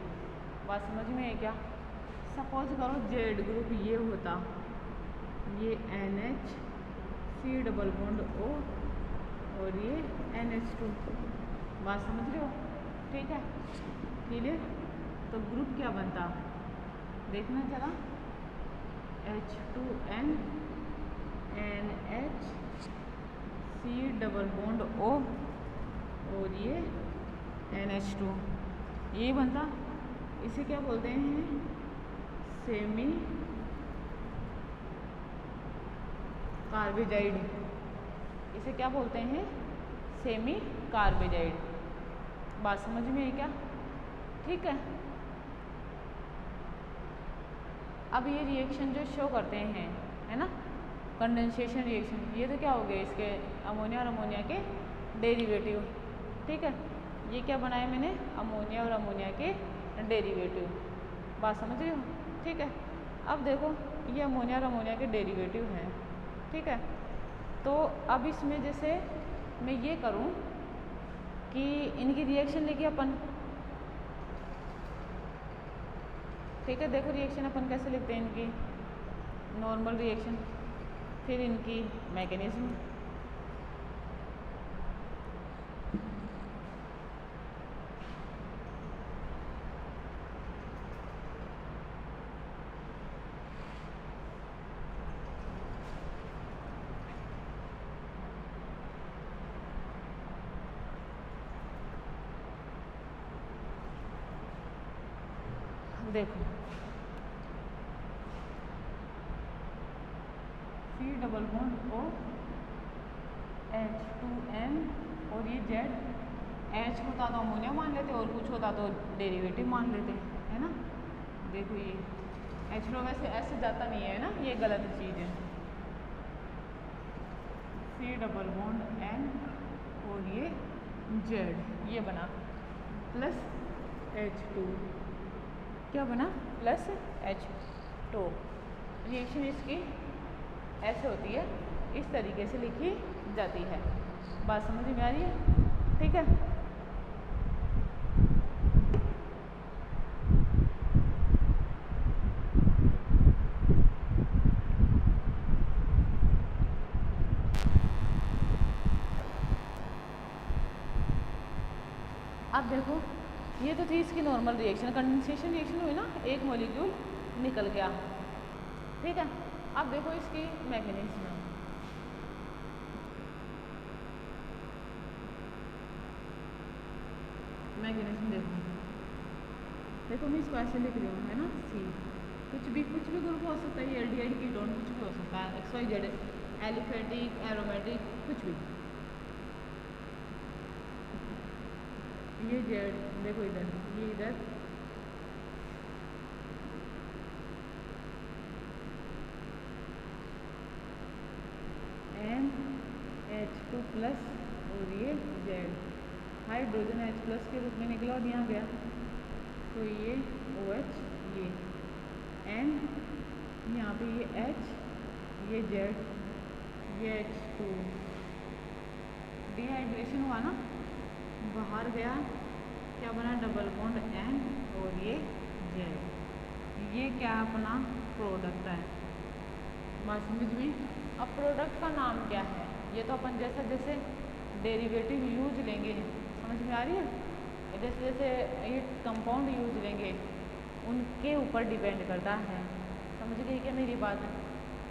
A: बात समझ में है क्या। सपोज करो Z ग्रुप ये होता, ये NH C double bond O और ये NH2, बात समझ रहे हो, ठीक है, क्लियर। तो ग्रुप क्या बनता, देखना चला, H2N NH C double bond O और ये NH2, ये बनता। इसे क्या बोलते हैं, सेमी कार्बेजाइड, इसे क्या बोलते हैं, सेमी कार्बेजाइड। बात समझ में है क्या, ठीक है। अब ये रिएक्शन जो शो करते हैं, है ना, कंडेंसेशन रिएक्शन, ये तो क्या हो गया, इसके अमोनिया और अमोनिया के डेरिवेटिव, ठीक है। ये क्या बनाया मैंने, अमोनिया और अमोनिया के डेरिवेटिव। बात समझ रहे हो, ठीक है। अब देखो ये अमोनिया और अमोनिया के डेरिवेटिव हैं, ठीक है। तो अब इसमें जैसे मैं ये करूँ कि इनकी रिएक्शन लेके अपन, ठीक है, देखो रिएक्शन अपन कैसे लिखते हैं इनकी, नॉर्मल रिएक्शन, फिर इनकी मैकेनिज्म। देखो C double bond O H2N और ये Z, H होता तो अमोनिया मान लेते और कुछ होता तो डेरिवेटिव मान लेते, है ना। देखो ये H2 वैसे ऐसे जाता नहीं है ना, ये गलत चीज़ है। C डबल बॉन्ड N और ये Z, ये बना प्लस H2, क्या बना प्लस H2। रिएक्शन इसकी ऐसे होती है, इस तरीके से लिखी जाती है। बात समझ में आ रही है, ठीक है। अब देखो ये तो थी इसकी नॉर्मल रिएक्शन, कंडेंसेशन रिएक्शन हुई ना, एक मॉलिक्यूल निकल गया, ठीक है। अब देखो इसकी मैकेनिज्म, देखो देखो मैं इसको ऐसे लिख रही हूँ, है ना। सी कुछ भी ग्रुप हो सकता है, एल्डिहाइड कीटोन कुछ भी हो सकता है, XYZ, एलिफेटिक, एरोमेटिक, कुछ भी। ये जेड, देखो इधर, ये इधर NH2 प्लस और ये जेड, हाइड्रोजन H प्लस के रूप में निकला और यहाँ गया, तो ये OH, ये N, यहाँ पे ये H, ये Z, ये H2, डिहाइड्रेशन हुआ ना, बाहर गया, क्या बना डबल बॉन्ड N और ये Z, ये क्या अपना प्रोडक्ट है। बात समझ में। अब प्रोडक्ट का नाम क्या है, ये तो अपन जैसा जैसे डेरिवेटिव यूज लेंगे, समझ में आ रही है, जैसे जैसे ये कंपाउंड यूज लेंगे उनके ऊपर डिपेंड करता है। समझ गई क्या मेरी बात,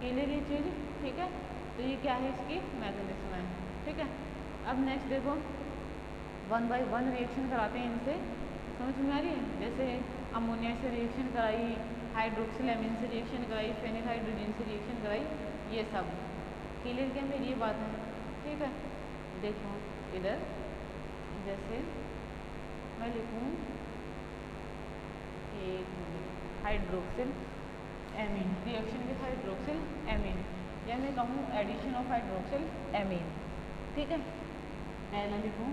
A: क्लियर ये चीज़, ठीक है। तो ये क्या है, इसकी मैकेनिज्म है, ठीक है। अब नेक्स्ट देखो, 1 बाय 1 रिएक्शन कराते हैं इनसे, समझ में आ रही है। जैसे अमोनिया से रिएक्शन कराई, हाइड्रोक्सिल से रिएक्शन कराई, फेनिल हाइड्रोजन से रिएक्शन कराई, ये सब क्लियर क्या मेरी ये बात है, ठीक है। देखो इधर जैसे मैं लिखूँ एक hydroxyl amine, reaction with hydroxyl amine, या मैं कहूँ एडिशन ऑफ हाइड्रोक्सिल एमीन, ठीक है। पहला लिखूँ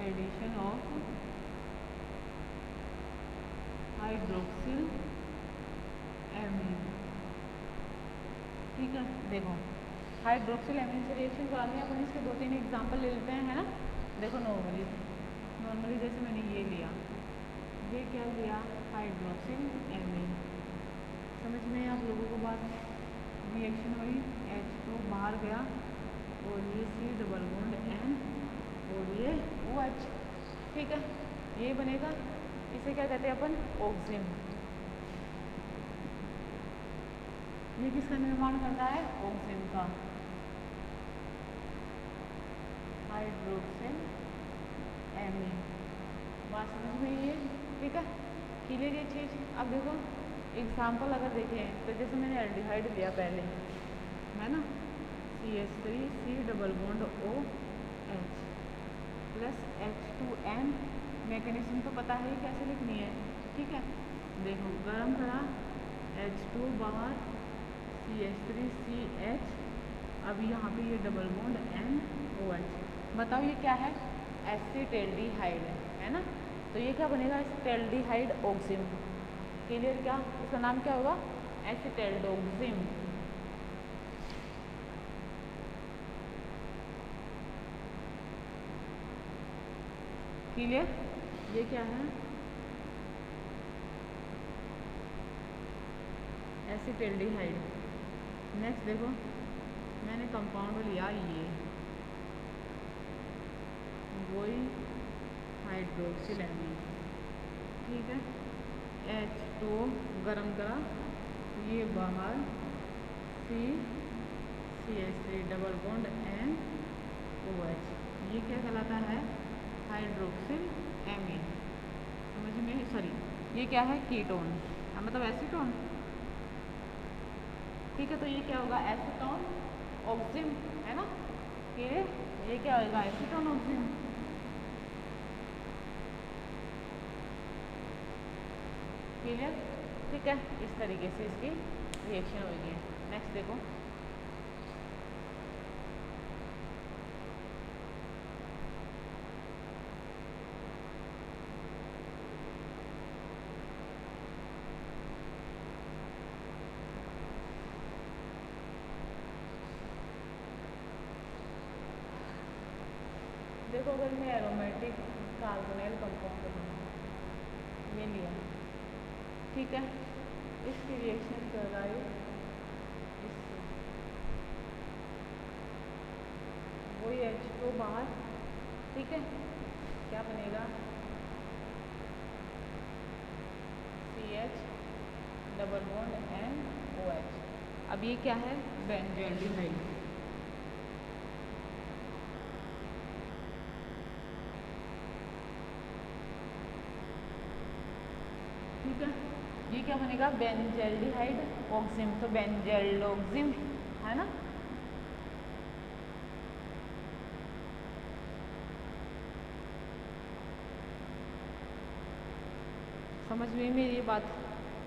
A: एडिशन ऑफ हाइड्रोक्सिल एमीन, ठीक है। देखो हाइड्रोक्सिल एमीन से रिएक्शन करानी है अपन, इसके 2-3 एग्जांपल ले लेते हैं, है ना। देखो नॉर्मली जैसे मैंने ये लिया, ये क्या लिया, हाइड्रोक्सिल एमीन, समझ में आप लोगों को बात। रिएक्शन हुई, H2 बाहर गया और ये C डबल बॉन्ड N और ये OH, ठीक है। ये बनेगा, इसे क्या कहते हैं अपन, ऑक्सिन। ये किसका निर्माण करता है, ऑक्सिन का, हाइड्रोक्सिल एमीन। बात समझ में ये, ठीक है, क्लियर ये चीज़। अब देखो एग्जाम्पल अगर देखें तो जैसे मैंने एल्डिहाइड लिया पहले, है ना, CH3 C double bond OH plus H2N, mechanism तो पता है कैसे लिखनी है, ठीक है। देखो गर्म करा, H2 बाहर, CH3 CH, अब यहाँ पे ये डबल बॉन्ड NOH, बताओ ये क्या है, एसिटेल्डिहाइड है ना। तो ये क्या बनेगा, एसिटाल्डिहाइड ऑक्सिम। क्लियर? क्या इसका नाम क्या होगा, एसिटाल्डोक्सिम। क्लियर? ये क्या है, एसिटाल्डिहाइड। नेक्स्ट देखो, मैंने कंपाउंड लिया ये, वही हाइड्रोक्सिलेमीन, ठीक है। H2 गरम करा, ये बाहर, CH3 डबल बॉन्ड NOH, ये क्या कहलाता है, हाइड्रोक्सिल एमीन। समझ में? सॉरी, ये क्या है, कीटोन, मतलब एसीटोन, ठीक है। तो ये क्या होगा, एसीटोन ऑक्सिम, है ना। ये क्या होगा, एसीटोन ऑक्सिम। क्लियर? ठीक है, इस तरीके से इसकी रिएक्शन होगी। नेक्स्ट देखो, देखो अगर मैं एरोमेटिक कार्बोनिल कंपाउंड ये लिया, ठीक है, इसकी रिएक्शन कराई इससे, वही H2 बाहर, ठीक है, क्या बनेगा, CH डबल बॉन्ड NOH। अब ये क्या है, बेंजोल्डिहाइड, ठीक है। ये क्या बनेगा, बेंजल्डिहाइड ऑक्सिम, तो बेंजल्डोक्सिम, है ना। समझ में मेरी बात,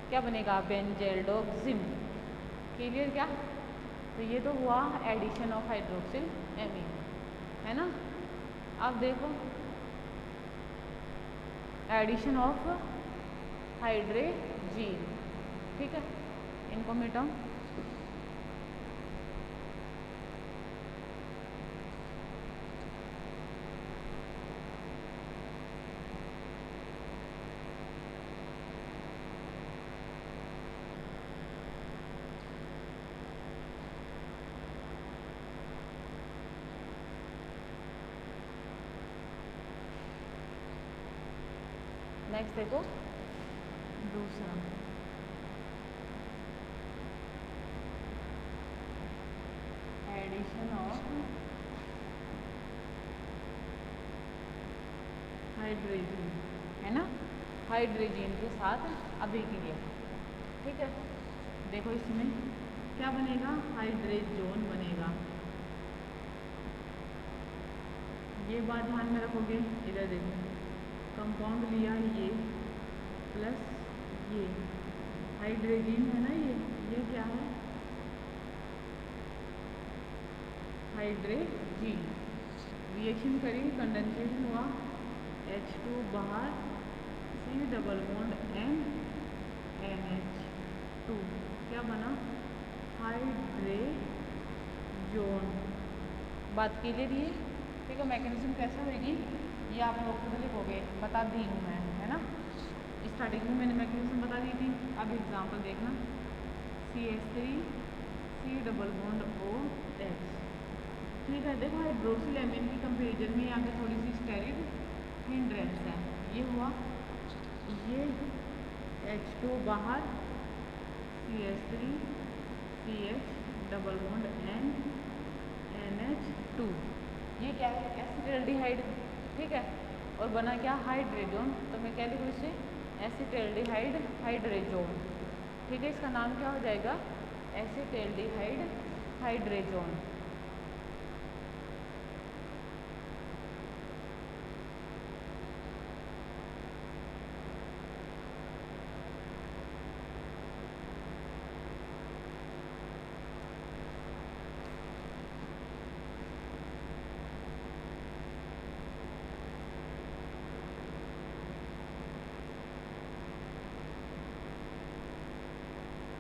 A: क्या बनेगा, बेंजल्डोक्सिम। क्लियर? क्या, तो ये तो हुआ एडिशन ऑफ हाइड्रोक्सिल एमीन, है ना। अब देखो एडिशन ऑफ हाइड्रोजीन, ठीक है, इनको मिटाऊं, नेक्स्ट देखो दूसरा, एडिशन ऑफ हाइड्रोजन, है ना, हाइड्रोजन के साथ अभिक्रिया, ठीक है। देखो इसमें क्या बनेगा, हाइड्रोजन बनेगा, ये बात ध्यान में रखोगे। इधर देखो, कंपाउंड लिया ये प्लस ये हाइड्रोजन है ना, ये क्या है, हाइड्रोजन, रिएक्शन करी, कंडेंसेशन हुआ, H2 बाहर, C डबल बॉन्ड NH2, क्या बना, हाइड्रोजन। बात के लिए दिए, ठीक है। मैकेनिज्म कैसा होगी, ये आप लोग खुद लिखोगे, बता दी हूँ मैं, है ना। स्टार्टिंग में मैंने मैकेनिज्म बता दी थी। अब एग्जांपल देखना, CH3 C double bond OH, ठीक है। देखो हाइड्रोक्सिल एमीन की कंपेरिजन में यहाँ पे थोड़ी सी स्टेरिक हिंड्रेंस है, ये हुआ, ये H2 बाहर, CH3 CH double bond NH2, ये क्या है, एसिटाल्डिहाइड, ठीक है, और बना क्या, हाइड्रोजन, तो मैं क्या लिखूँ इसे, एसिटाल्डिहाइड हाइड्रोजन, ठीक है। इसका नाम क्या हो जाएगा, एसिटाल्डिहाइड हाइड्रोजन।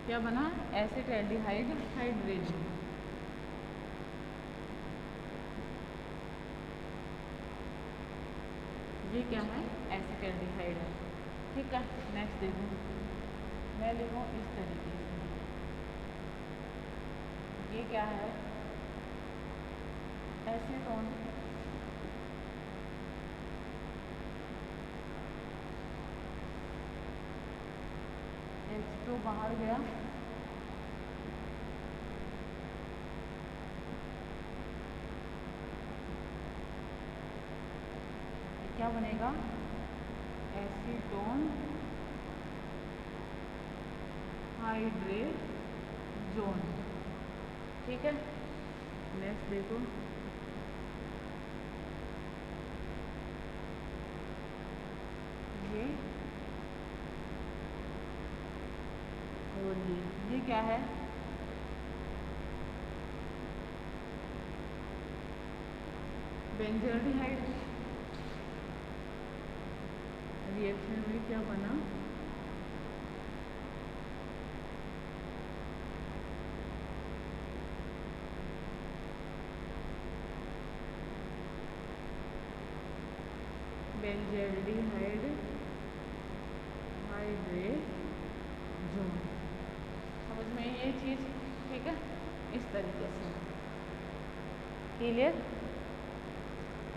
A: क्या बना, एसिटाल्डिहाइड हाइड्रेजन। ये क्या है, एसिटाल्डिहाइड है। ठीक है, नेक्स्ट देखो, मैं लिखूँ इस तरीके से, ये क्या है, एसीटोन, H2 बाहर गया, क्या बनेगा, एसीटोन हाइड्रेजोन। ठीक है, नेक्स्ट देखो, ये क्या है, बेंजल्डिहाइड। रिएक्शन में क्या बना, बेंजल्डिहाइड हाइड्रेजोन। समझ में ये चीज़, ठीक है, इस तरीके से क्लियर।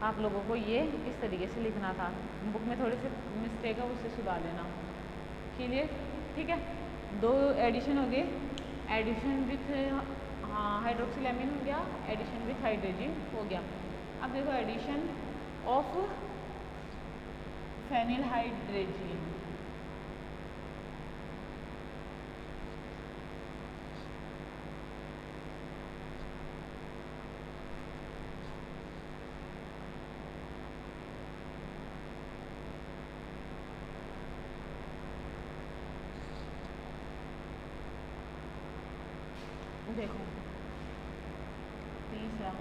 A: आप लोगों को ये इस तरीके से लिखना था, बुक में थोड़े से मिस्टेक है, उससे सुधार लेना। क्लियर, ठीक है। दो एडिशन हो गए, एडिशन विथ हाइड्रोक्सिलेमिन हो गया, एडिशन विथ हाइड्रोजन हो गया। अब देखो एडिशन ऑफ फेनिल हाइड्रेजिन। देखो तीसरा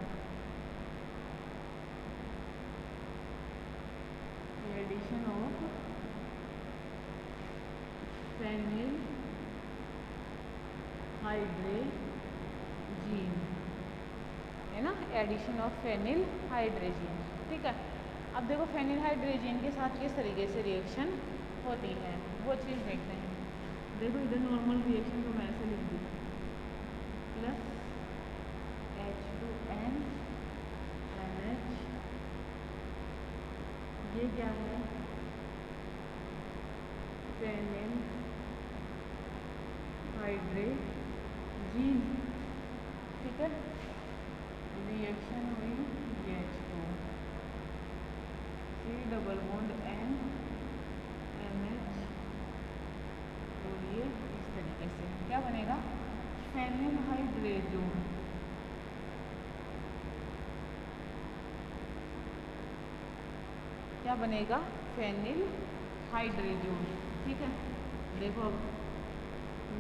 A: एडिशन ऑफ फेनिल हाइड्रेजिन है ना, एडिशन ऑफ फेनिल हाइड्रेजिन। ठीक है, अब देखो फेनिल हाइड्रेजिन के साथ किस तरीके से रिएक्शन होती है वो चीज़ देखते हैं। देखो इधर नॉर्मल रिएक्शन तो मैं ऐसे लिख दी, प्लस H2N NH, ये क्या है, फेनिल हाइड्रेजिन। ठीक है, रिएक्शन हुई H2 C double bond N NH, और ये इस तरीके से क्या बनेगा, फेनिल हाइड्रेजोन। क्या बनेगा, फेनिल हाइड्रेजोन। ठीक है, देखो अब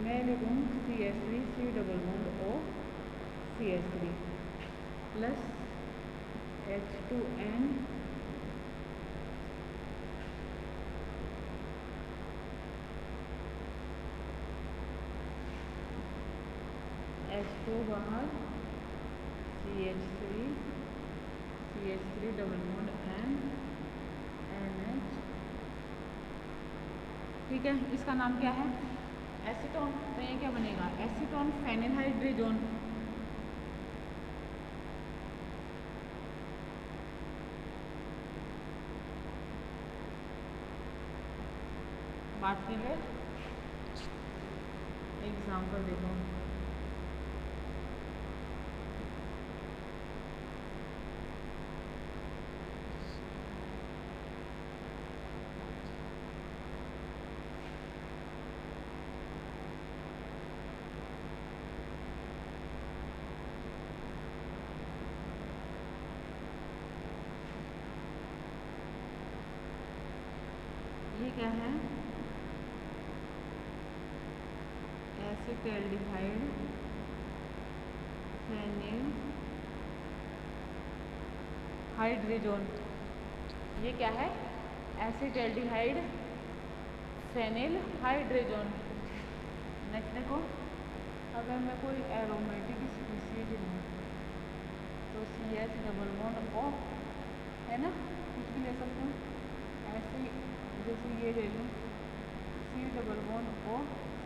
A: मैं लिखूँ CH3 C double bond O CH3 plus H2N H2 बाहर CH3 double bond N NH। ठीक है, इसका नाम क्या है, एसीटोन। तो ये क्या बनेगा, एसीटोन फेनिल हाइड्रेजोन। बात क्लियर, एग्जाम्पल देखो, ये क्या है, एसिटाल्डिहाइड फेनिल हाइड्रेजोन। ये क्या है, एसिटाल्डिहाइड फेनिल हाइड्रेजोन। नेक्स्ट देखो, अगर मैं कोई एरोमेटिक स्पीसीज लूँ तो CH डबल बॉन्ड O है ना, कुछ भी ले सकते हैं ऐसे ही। जैसे ये ले लूँ C double bond O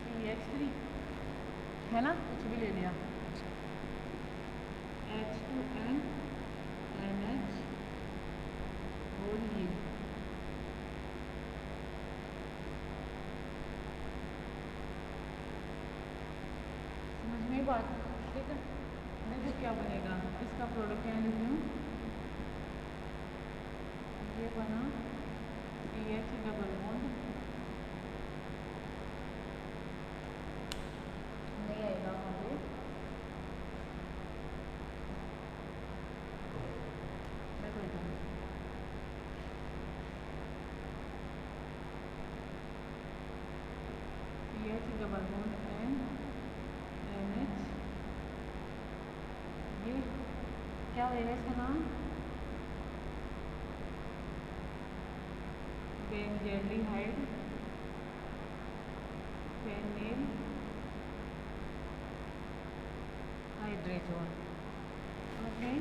A: CH3 है ना, कुछ भी ले लिया, H2N NH और ये समझ में बात, ठीक है। देखो क्या बनेगा, इसका प्रोडक्ट यहाँ लिख लूँ, ये बना CH डबल बॉन्ड, नहीं आएगा मुझे, CH डबल बॉन्ड NH, ये क्या होएगा इसका नाम, बेंजल्डिहाइड फेनिल हाइड्रेजोन। ओके,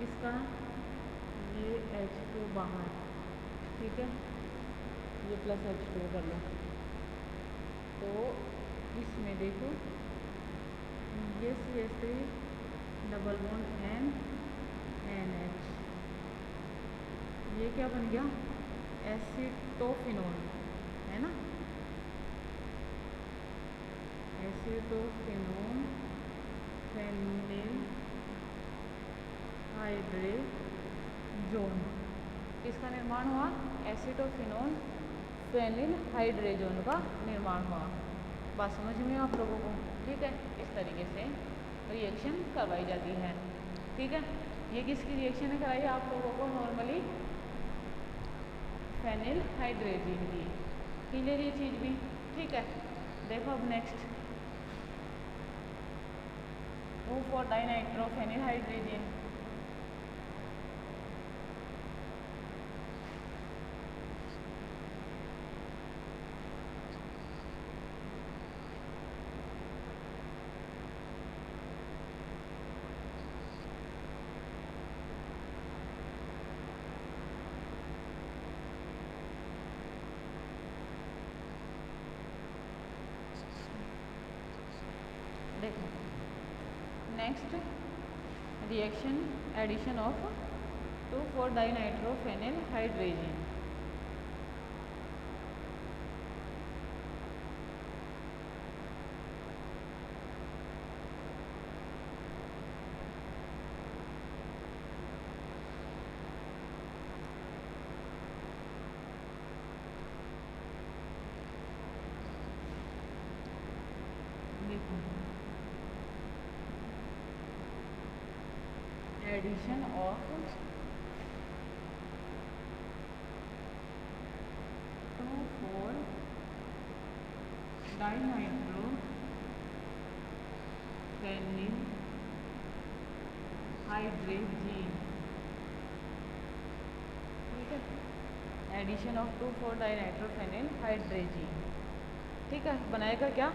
A: इसका ये H2 बाहर, ठीक है, ये प्लस H2 कर लो, तो इसमें देखो ये CH3 डबल बॉन्ड NH, ये क्या बन गया, एसिटोफिनोल है ना, एसिटोफिनोल फेनिल हाइड्रेजोन, किसका निर्माण हुआ, एसिटोफिनोल फेनिल हाइड्रेजोन का निर्माण हुआ। बात समझ में आप लोगों को, ठीक है। इस तरीके से रिएक्शन करवाई जाती है, ठीक है। ये किसकी रिएक्शन कराई आप लोगों को, नॉर्मली फेनिल हाइड्रेजिन की, क्लियर ये चीज़ भी, ठीक है। देखो अब नेक्स्ट, 2,4-डाइनाइट्रोफेनिल हाइड्रेजिन, देखो next reaction addition of two four dinitrophenyl hydrazine, देखो एडिशन ऑफ 2,4-डाइनाइट्रोफेनिल हाइड्रेजिन, ठीक है, एडिशन ऑफ 2,4-डाइनाइट्रोफेनिल हाइड्रेजिन, ठीक है, बनाएगा क्या,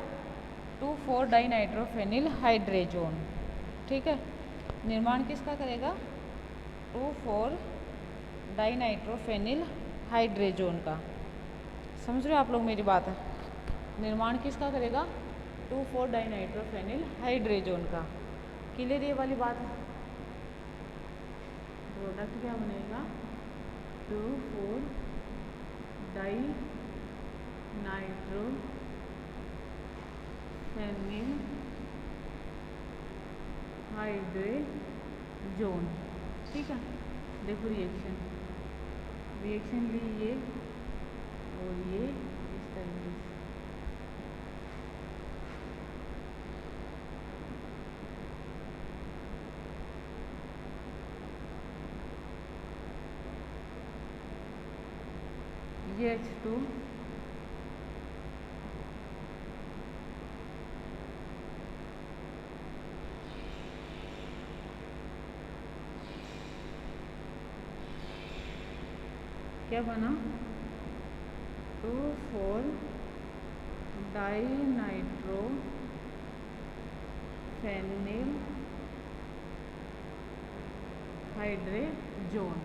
A: 2,4-डाइनाइट्रोफेनिल हाइड्रेजोन, ठीक है। निर्माण किसका करेगा, 2,4-डाइनाइट्रोफेनिल हाइड्रेजोन का, समझ रहे हो आप लोग मेरी बात है, निर्माण किसका करेगा, 2,4-डाइनाइट्रोफेनिल हाइड्रेजोन का, क्लियर ये वाली बात है। प्रोडक्ट क्या बनेगा, 2,4-डाइनाइट्रोफेनिल हाइड्रेजोन, ठीक है। देखो रिएक्शन ली ये और ये इस तरीके से, ये H2 क्या बना, 2,4-डाइनाइट्रोफेनिल फेनिल हाइड्रेजोन।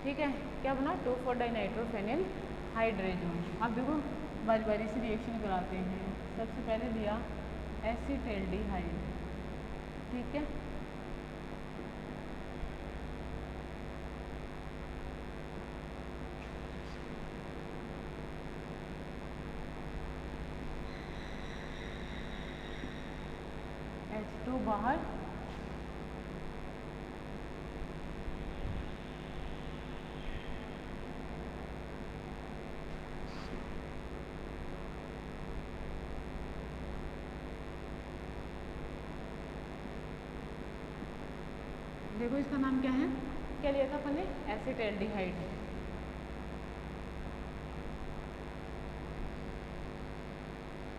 A: ठीक है, क्या बना? 2,4-डाइनाइट्रोफेनिल हाइड्रेजोन। अब देखो बारी बारी से रिएक्शन कराते हैं। सबसे पहले दिया एसिटाल्डिहाइड। ठीक है, H2 बाहर, देखो इसका नाम क्या है? क्या लिया था अपन ने? एसिटाल्डिहाइड।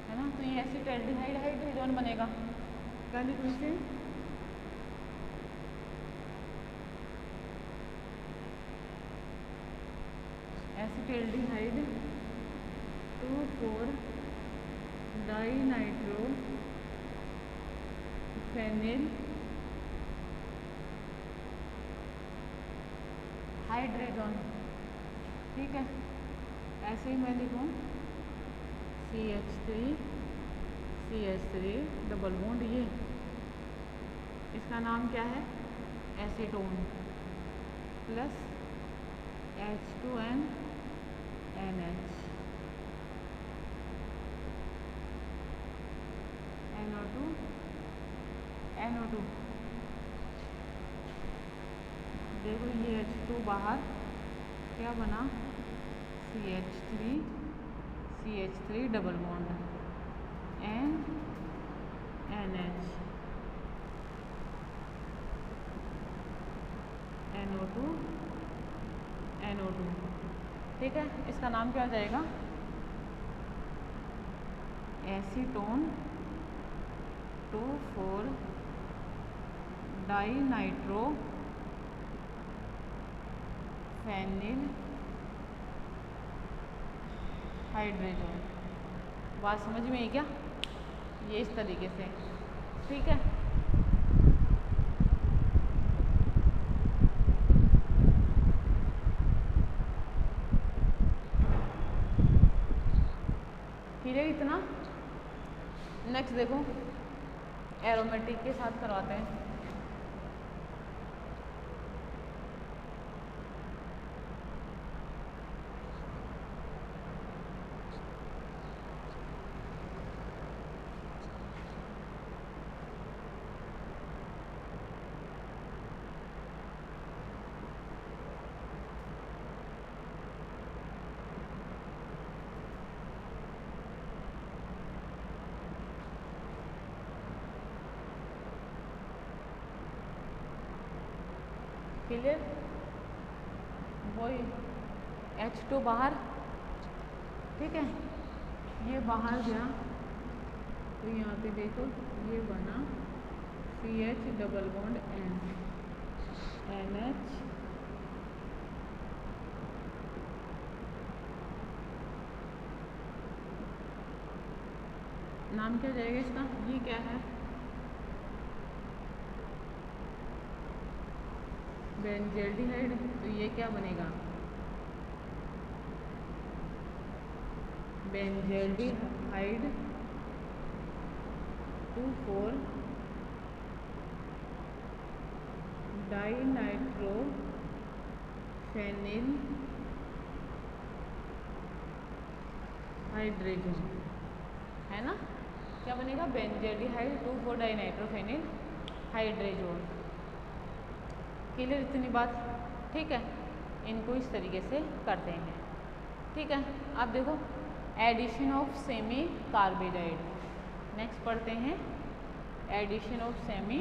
A: है ना, तो ये एसिटाल्डिहाइड हाइड्रोजन बनेगा। क्या लिखूं इसे? Acetaldehyde two four dinitrophenyl hydrogen. ठीक है, ऐसे ही मैं लिखूँ CH3 डबल बॉन्ड। ये इसका नाम क्या है? Acetone plus H2NH NO2। देखो ये H2 बाहर, क्या बना? CH3 double bond NH NO2। ठीक है, इसका नाम क्या हो जाएगा? Acetone two four dinitrophenyl hydrogen. बात समझ में आई क्या? ये इस तरीके से। ठीक है, क्लियर इतना? नेक्स्ट देखो एरोमेटिक के साथ करवाते हैं। क्लियर? वही H2 बाहर। ठीक है, ये बाहर गया तो यहाँ पे देखो ये बना CH डबल बॉन्ड NH नाम क्या जाएगा इसका? ये क्या है? बेंजल्डिहाइड। तो ये क्या बनेगा? Benzaldehyde two four dinitrophenyl hydrogen. है ना, क्या बनेगा? Benzaldehyde two four dinitrophenyl hydrogen. क्लियर इतनी बात? ठीक है, इनको इस तरीके से करते हैं। ठीक है, अब देखो addition of semicarbazide. Next पढ़ते हैं एडिशन ऑफ सेमी